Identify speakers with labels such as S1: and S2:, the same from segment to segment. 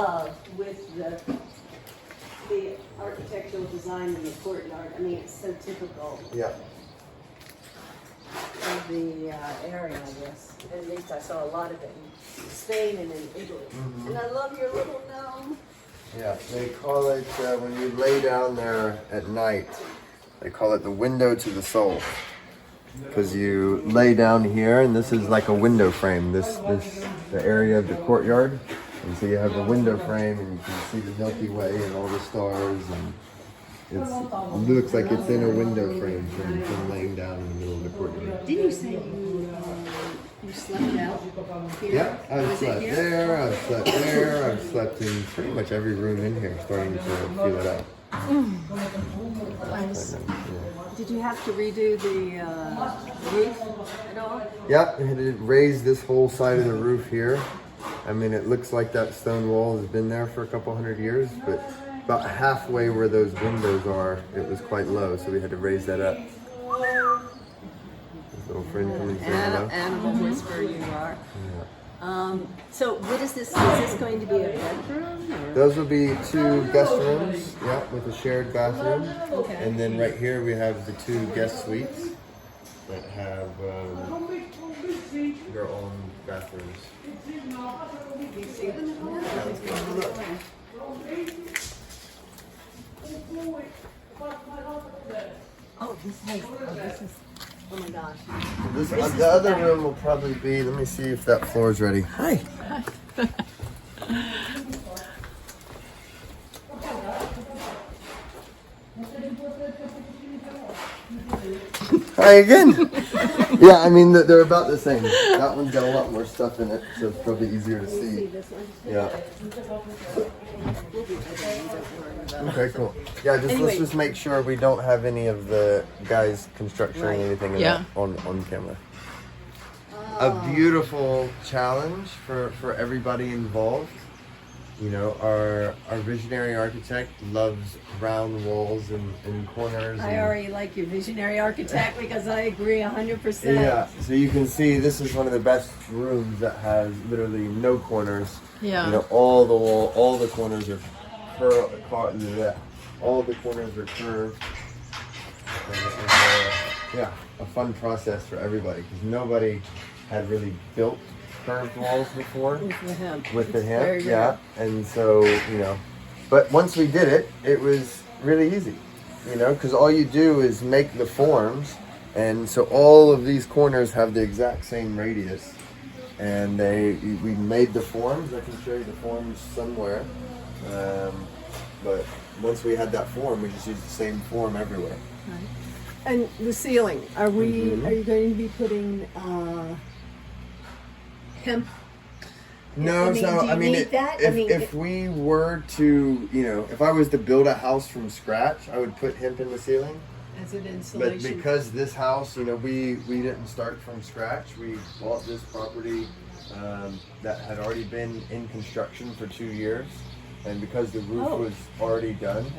S1: love with the architectural design in the courtyard. I mean, it's so typical
S2: Yeah.
S1: of the area, I guess. At least I saw a lot of it in Spain and in Italy. And I love your little gnome.
S2: Yeah, they call it, when you lay down there at night, they call it the window to the soul. Because you lay down here, and this is like a window frame, the area of the courtyard. And so you have the window frame, and you can see the Milky Way and all the stars, and it looks like it's in a window frame from laying down in the middle of the courtyard.
S1: Didn't you say you slept out here?
S2: Yeah, I've slept there, I've slept there, I've slept in pretty much every room in here, starting to feel it out.
S1: Nice. Did you have to redo the roof at all?
S2: Yeah, we had to raise this whole side of the roof here. I mean, it looks like that stone wall has been there for a couple hundred years, but about halfway where those windows are, it was quite low, so we had to raise that up. This little friend coming to say hello.
S1: Animal whisperer you are.
S2: Yeah.
S1: So what is this? Is this going to be a bedroom? Or?
S2: Those will be 2 guest rooms, yeah, with a shared bathroom.
S1: Okay.
S2: And then right here we have the 2 guest suites that have their own bathrooms.
S1: Do you see them? Oh, this is, oh my gosh.
S2: The other room will probably be, let me see if that floor is ready. Hi. Hi again. Yeah, I mean, they're about the same. That one's got a lot more stuff in it, so it's probably easier to see. Yeah. Okay, cool. Yeah, let's just make sure we don't have any of the guys' construction or anything in that on camera. A beautiful challenge for everybody involved. You know, our visionary architect loves round walls and corners.
S1: I already like your visionary architect because I agree 100%.
S2: Yeah, so you can see this is one of the best rooms that has literally no corners.
S1: Yeah.
S2: You know, all the corners are all the corners are curved. And it was, a fun process for everybody because nobody had really built curved walls before. With the hemp, yeah. And so, you know, but once we did it, it was really easy, you know, because all you do is make the forms, and so all of these corners have the exact same radius, and we made the forms. I can show you the forms somewhere, but once we had that form, we just used the same form everywhere.
S1: Right. And the ceiling, are you going to be putting hemp?
S2: No, if we were to, you know, if I was to build a house from scratch, I would put hemp in the ceiling.
S1: As an insulation.
S2: But because this house, you know, we didn't start from scratch. We bought this property that had already been in construction for 2 years, and because the roof was already done,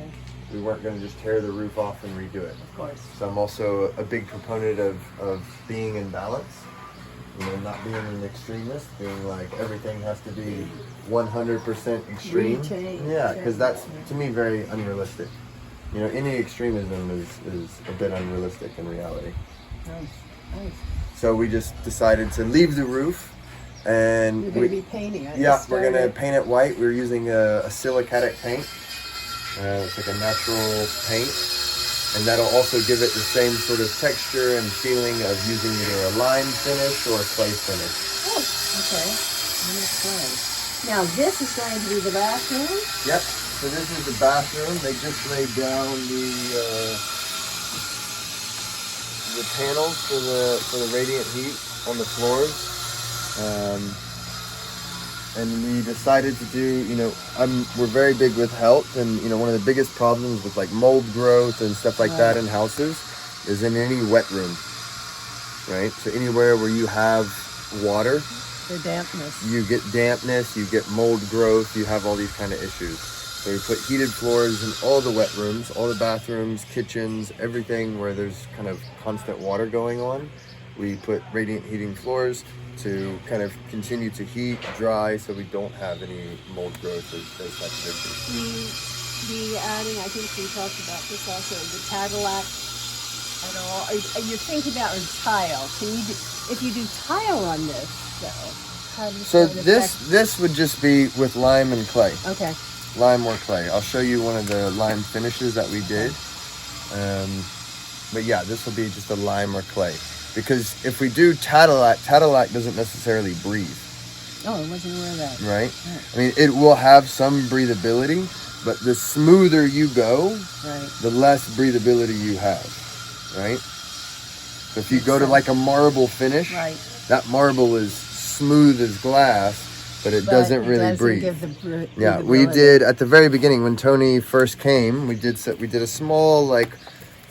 S2: we weren't going to just tear the roof off and redo it.
S1: Of course.
S2: So I'm also a big proponent of being in balance. You know, not being an extremist, being like everything has to be 100% extreme. Yeah, because that's, to me, very unrealistic. You know, any extremism is a bit unrealistic in reality.
S1: Nice.
S2: So we just decided to leave the roof, and
S1: you're going to be painting it.
S2: Yeah, we're going to paint it white. We're using a silicatic paint. It's like a natural paint. And that'll also give it the same sort of texture and feeling of using either a lime finish or a clay finish.
S1: Oh, okay. Now this is going to be the bathroom?
S2: Yep. So this is the bathroom. They just laid down the panels for the radiant heat on the floors. And we decided to do, you know, we're very big with health, and you know, one of the biggest problems with like mold growth and stuff like that in houses is in any wet room, right? So anywhere where you have water,
S1: the dampness.
S2: You get dampness, you get mold growth, you have all these kind of issues. So we put heated floors in all the wet rooms, all the bathrooms, kitchens, everything where there's kind of constant water going on. We put radiant heating floors. to kind of continue to heat, dry, so we don't have any mold growth or those types of issues.
S1: Be adding, I think we talked about this also, the Cadillac at all. Are you thinking about tile? Can you do, if you do tile on this, though?
S2: So this would just be with lime and clay.
S1: Okay.
S2: Lime or clay. I'll show you one of the lime finishes that we did. But yeah, this will be just a lime or clay. Because if we do Cadillac doesn't necessarily breathe.
S1: Oh, I wasn't aware of that.
S2: Right? I mean, it will have some breathability, but the smoother you go, the less breathability you have. Right? So if you go to like a marble finish, that marble is smooth as glass, but it doesn't really breathe. Yeah, we did at the very beginning when Toni first came. We did a small like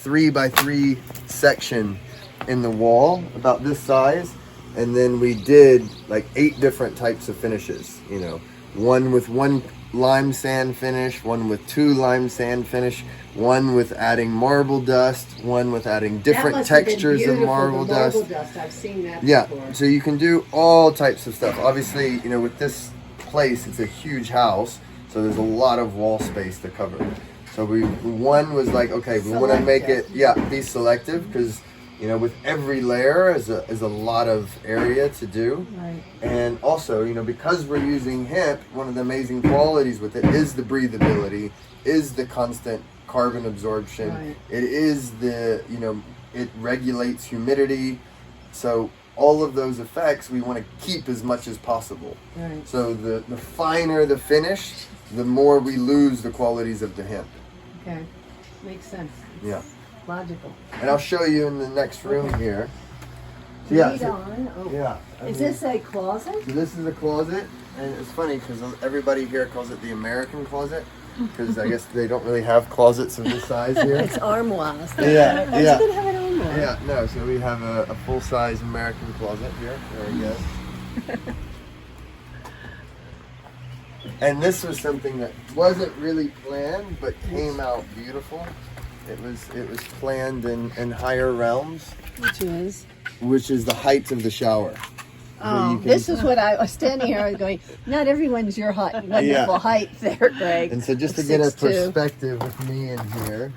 S2: 3x3 section in the wall about this size, and then we did like 8 different types of finishes. You know, one with 1 lime sand finish, one with 2 lime sand finish, one with adding marble dust, one with adding different textures of marble dust.
S1: I've seen that
S2: before. So you can do all types of stuff. Obviously, you know, with this place, it's a huge house, so there's a lot of wall space to cover. So one was like, okay, we want to make it, be selective, because, you know, with every layer is a lot of area to do. Right. And also, you know, because we're using hemp, one of the amazing qualities with it is the breathability, is the constant carbon absorption. Right. It is the, you know, it regulates humidity. So all of those effects we want to keep as much as possible. Right. So the finer the finish, the more we lose the qualities of the hemp.
S1: Okay, makes sense.
S2: Yeah.
S1: Logical.
S2: And I'll show you in the next room here. So
S1: Is this a closet?
S2: So this is a closet, and it's funny because everybody here calls it the American closet, because I guess they don't really have closets of this size here.
S1: It's armoires.
S2: Yeah.
S1: It's good to have an armoire.
S2: Yeah, no, so we have a full-size American closet here. There we go. And this was something that wasn't really planned, but came out beautiful. It was planned in higher realms. Which is the height of the shower.
S1: Oh, this is what I was standing here. I was going, not everyone's your wonderful height there, Greg.
S2: And so just to get a perspective with me in here,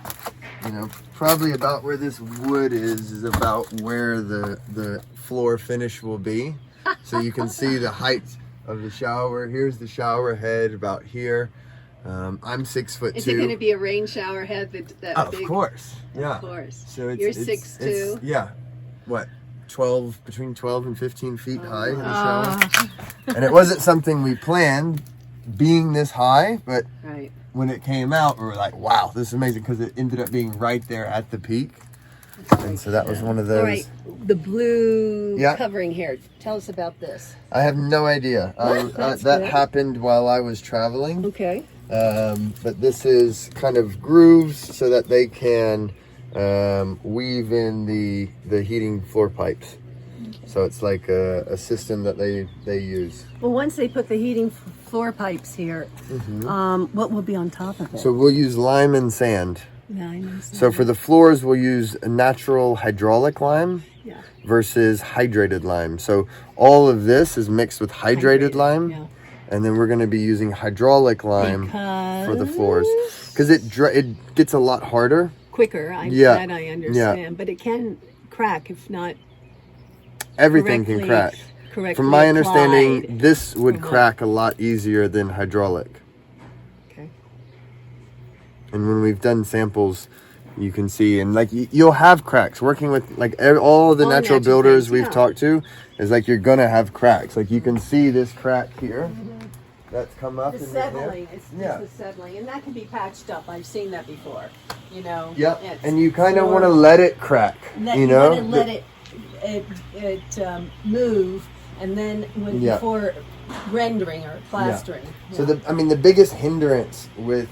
S2: you know, probably about where this wood is about where the floor finish will be. So you can see the height of the shower. Here's the shower head about here. I'm 6'2".
S1: Is it going to be a rain shower head that big?
S2: Of course, yeah.
S1: Of course.
S2: So
S1: you're 6'2".
S2: Yeah. What? Between 12 and 15 feet high in the shower. And it wasn't something we planned being this high, but when it came out, we were like, wow, this is amazing, because it ended up being right there at the peak. And so that was one of those.
S1: All right, the blue covering here. Tell us about this.
S2: I have no idea. That happened while I was traveling.
S1: Okay.
S2: But this is kind of grooves so that they can weave in the heating floor pipes. So it's like a system that they use.
S1: Well, once they put the heating floor pipes here, what will be on top of it?
S2: So we'll use lime and sand. So for the floors, we'll use a natural hydraulic lime versus hydrated lime. So all of this is mixed with hydrated lime. Yeah. And then we're going to be using hydraulic lime for the floors. Because it gets a lot harder.
S1: Quicker, that I understand. Yeah. But it can crack if not
S2: everything can crack. From my understanding, this would crack a lot easier than hydraulic. Okay. And when we've done samples, you can see, and like you'll have cracks. Working with like all the natural builders we've talked to, is like you're gonna have cracks. Like you can see this crack here. That's come up.
S1: The settling. It's the settling, and that can be patched up. I've seen that before. You know.
S2: Yep. And you kind of want to let it crack. You know.
S1: Want to let it move, and then before rendering or plastering.
S2: Yeah. So the biggest hindrance with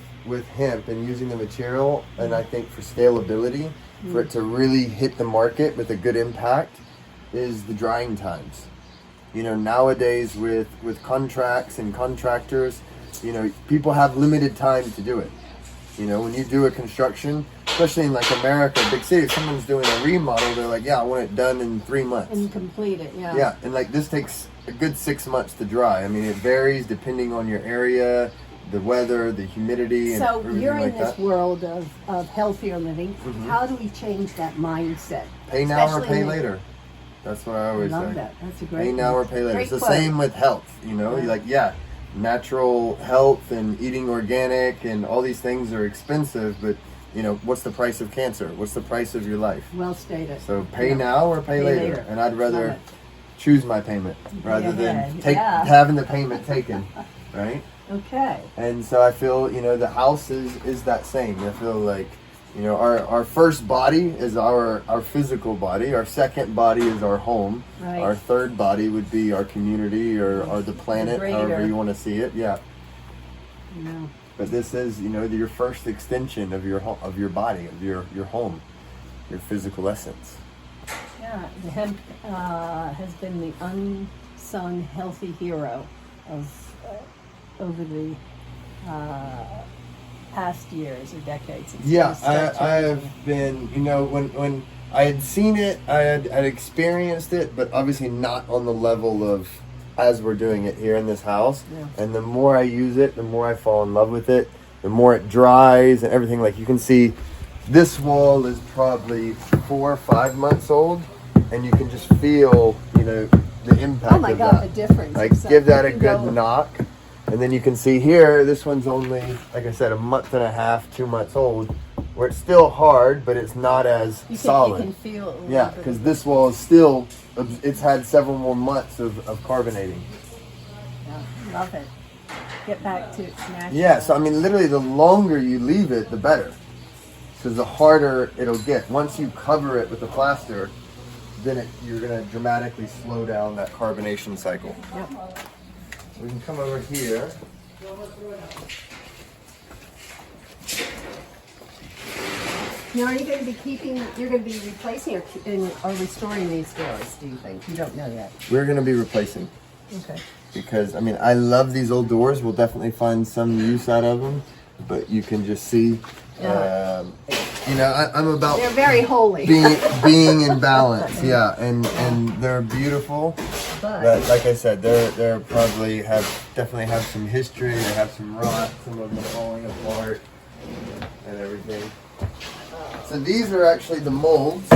S2: hemp and using the material, and I think for scalability, for it to really hit the market with a good impact, is the drying times. You know, nowadays with contracts and contractors, you know, people have limited time to do it. You know, when you do a construction, especially in like America, big city, if someone's doing a remodel, they're like, yeah, I want it done in 3 months.
S1: And complete it, yeah.
S2: Yeah, and like this takes a good 6 months to dry. I mean, it varies depending on your area, the weather, the humidity, and
S1: so
S2: everything
S1: you're in
S2: like
S1: this
S2: that.
S1: world of healthier living. How do we change that mindset?
S2: Pay now or
S1: Especially
S2: pay
S1: in the-
S2: later. That's what I always
S1: love
S2: say.
S1: that. That's a great
S2: Pay now
S1: one.
S2: or pay later.
S1: Great
S2: It's the
S1: quote.
S2: same with health, you know?
S1: Yeah.
S2: Like, yeah, natural health and eating organic and all these things are expensive, but, you know, what's the price of cancer? What's the price of your life?
S1: Well stated.
S2: So pay
S1: Yeah.
S2: now or pay later.
S1: later.
S2: And I'd
S1: Love
S2: rather
S1: it.
S2: choose my payment rather
S1: ahead.
S2: than take
S1: Yeah.
S2: having the payment taken, right?
S1: Okay.
S2: And so I feel, you know, the house is that same. I feel like, you know, our first body is our physical body. Our second body is our home.
S1: Right.
S2: Our third body would be our community or the planet,
S1: greater.
S2: however you want to see it. Yeah.
S1: No.
S2: But this is, you know, your first extension of your body, of your home, your physical essence.
S1: Yeah, the hemp has been the unsung healthy hero of over the past years or decades. It's
S2: Yeah,
S1: been such
S2: I
S1: a-
S2: have been, you know, when I had seen it, I'd experienced it, but obviously not on the level of as we're doing it here in this house.
S1: Yeah.
S2: And the more I use it, the more I fall in love with it, the more it dries and everything. Like you can see, this wall is probably 4 or 5 months old, and you can just feel, you know, the impact
S1: Oh my
S2: of
S1: God,
S2: that.
S1: the difference.
S2: Like
S1: It's
S2: give that a
S1: you
S2: good
S1: go-
S2: knock. And then you can see here, this one's only, like I said, 1.5 months, 2 months old, where it's still hard, but it's not as solid.
S1: You can feel it a
S2: Yeah,
S1: little bit.
S2: because this wall is still, it's had several more months of carbonating.
S1: Yeah, love it. Get back to its natural.
S2: Yeah, so I mean, literally, the longer you leave it, the better. Because the harder it'll get. Once you cover it with the plaster, then you're going to dramatically slow down that carbonation cycle.
S1: Yep.
S2: We can come over here.
S1: Now, are you going to be keeping? You're going to be replacing or restoring these doors? Do you think? You don't know yet.
S2: We're going to be replacing.
S1: Okay.
S2: Because, I mean, I love these old doors. We'll definitely find some use out of them. But you can just see,
S1: Yeah.
S2: you know, I'm about
S1: They're very holy.
S2: being in balance. Yeah, and they're beautiful. But like I said, they're probably definitely have some history. They have some rot. Some of them falling apart and everything. So these are actually the molds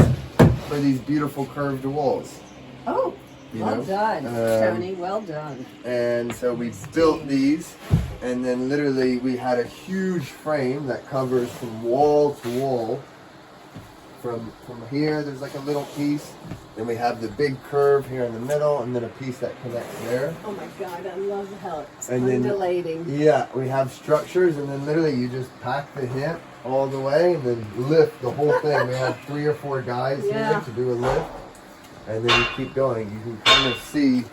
S2: for these beautiful curved walls.
S1: Oh,
S2: You
S1: well
S2: know?
S1: done, Toni. Well done.
S2: And so we built these, and then literally we had a huge frame that covers from wall to wall. From here, there's like a little piece. Then we have the big curve here in the middle, and then a piece that connects there.
S1: Oh my God, I love how it's
S2: And then-
S1: undulating.
S2: Yeah, we have structures, and then literally you just pack the hemp all the way, and then lift the whole thing. We had 3 or 4 guys
S1: Yeah.
S2: here to do a lift, and then you keep going. You can kind of see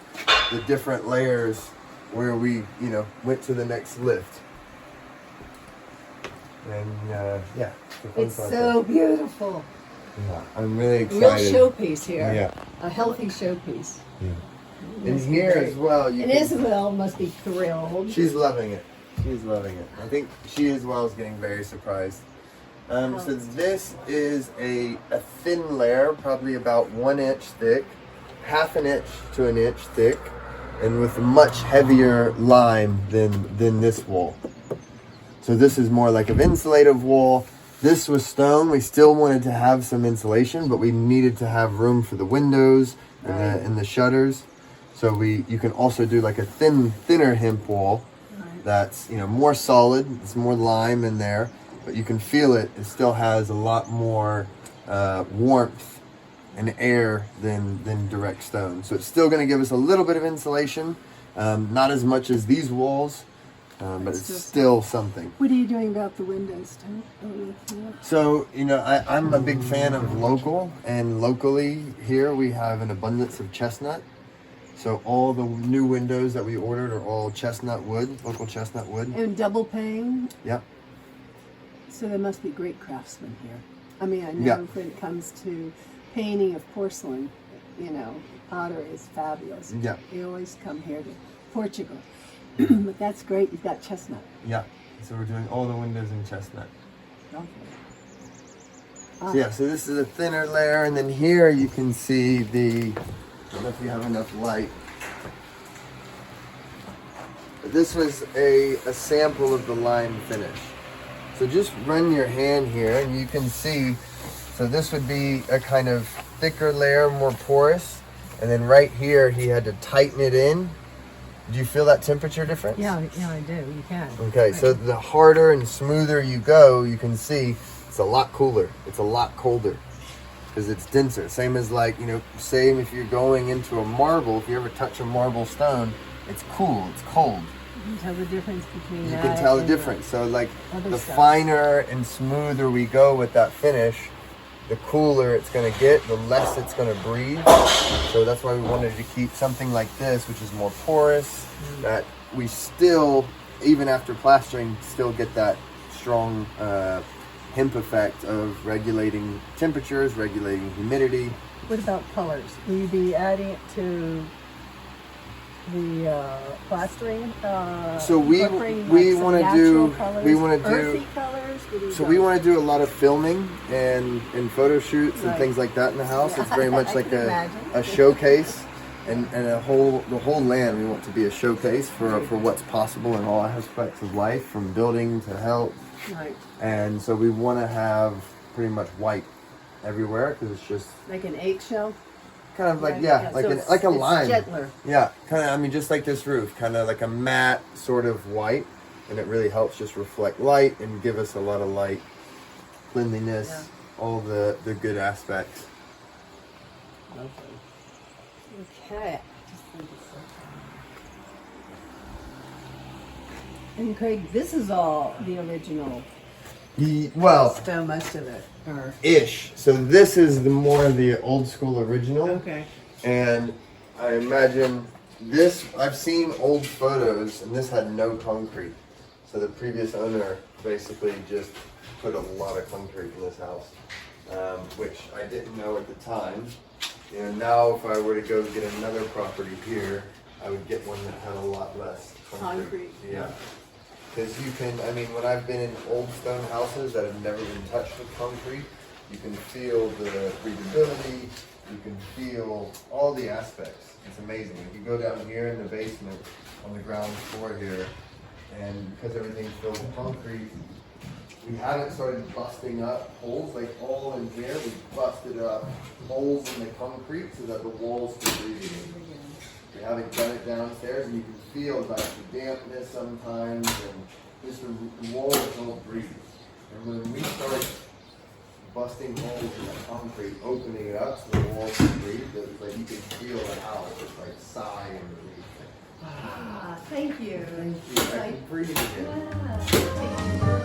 S2: the different layers where we, you know, went to the next lift. And yeah, it's a fun
S1: It's
S2: process.
S1: so beautiful.
S2: Yeah, I'm really
S1: Real
S2: excited.
S1: showpiece here.
S2: Yeah.
S1: A healthy showpiece.
S2: And
S1: Must be
S2: here
S1: great.
S2: as well, you
S1: And
S2: can,
S1: Isabel must be thrilled.
S2: she's loving it. She's loving it. I think she as well is getting very surprised. So this is a thin layer, probably about 1 inch thick, 1/2 inch to 1 inch thick, and with much heavier lime than this wall. So this is more like an insulative wall. This was stone. We still wanted to have some insulation, but we needed to have room for the windows and the shutters. So you can also do like a thinner hemp wall that's, you know, more solid. It's more lime in there, but you can feel it. It still has a lot more warmth and air than direct stone. So it's still going to give us a little bit of insulation, not as much as these walls, but it's still something.
S1: What are you doing about the windows, Toni?
S2: So, you know, I'm a big fan of local, and locally here we have an abundance of chestnut. So all the new windows that we ordered are all chestnut wood, local chestnut wood.
S1: And double pane.
S2: Yep.
S1: So there must be great craftsmen here. I mean, I know
S2: Yeah.
S1: when it comes to painting of porcelain, you know, pottery is fabulous.
S2: Yeah.
S1: You always come here to Portugal. But that's great. You've got chestnut.
S2: Yeah. So we're doing all the windows in chestnut.
S1: Okay.
S2: So yeah, so this is a thinner layer, and then here you can see the, I don't know if you have enough light. This was a sample of the lime finish. So just run your hand here and you can see, so this would be a kind of thicker layer, more porous. And then right here, he had to tighten it in. Do you feel that temperature difference?
S1: Yeah, I do. You can.
S2: Okay, so the harder and smoother you go, you can see it's a lot cooler. It's a lot colder because it's denser. Same as like, you know, same if you're going into a marble, if you ever touch a marble stone, it's cool, it's cold.
S1: You can tell the difference between
S2: You can tell the difference. So like the
S1: stuff.
S2: finer and smoother we go with that finish, the cooler it's going to get, the less it's going to breathe. So that's why we wanted to keep something like this, which is more porous, that we still, even after plastering, still get that strong hemp effect of regulating temperatures, regulating humidity.
S1: What about colors? Will you be adding it to the plastering?
S2: So we want to do
S1: earthy colors.
S2: So we want to do a lot of filming and photo shoots and things like that in the house. It's very much like a showcase, and the whole land we want to be a showcase for what's possible in all aspects of life, from building to health.
S1: Right.
S2: And so we want to have pretty much white everywhere because it's just
S1: like an eggshell.
S2: Kind of like
S1: so
S2: like a lime.
S1: Gentler.
S2: Yeah, kind of. I mean, just like this roof, kind of like a matte sort of white, and it really helps just reflect light and give us a lot of light, cleanliness, all the good aspects.
S1: Okay. And Craig, this is all the original.
S2: Well,
S1: So most of it, or
S2: ish. So this is the more of the old school original.
S1: okay.
S2: And I imagine this, I've seen old photos and this had no concrete. So the previous owner basically just put a lot of concrete in this house, which I didn't know at the time. You know, now if I were to go get another property here, I would get one that had a lot less concrete. Yeah. Because you can, I mean, when I've been in old stone houses that have never been touched with concrete, you can feel the breathability, you can feel all the aspects. It's amazing. If you go down here in the basement on the ground floor here, and because everything's filled with concrete, we haven't started busting up holes, like all in here, we busted up holes in the concrete so that the walls can breathe again. We haven't done it downstairs, and you can feel like the dampness sometimes, and just the walls don't breathe. And when we start busting holes in the concrete, opening it up so the walls can breathe, it's like you can feel the house just like sigh and breathe.
S1: Ah, thank you.
S2: Thank you. I can breathe again.
S1: Yeah.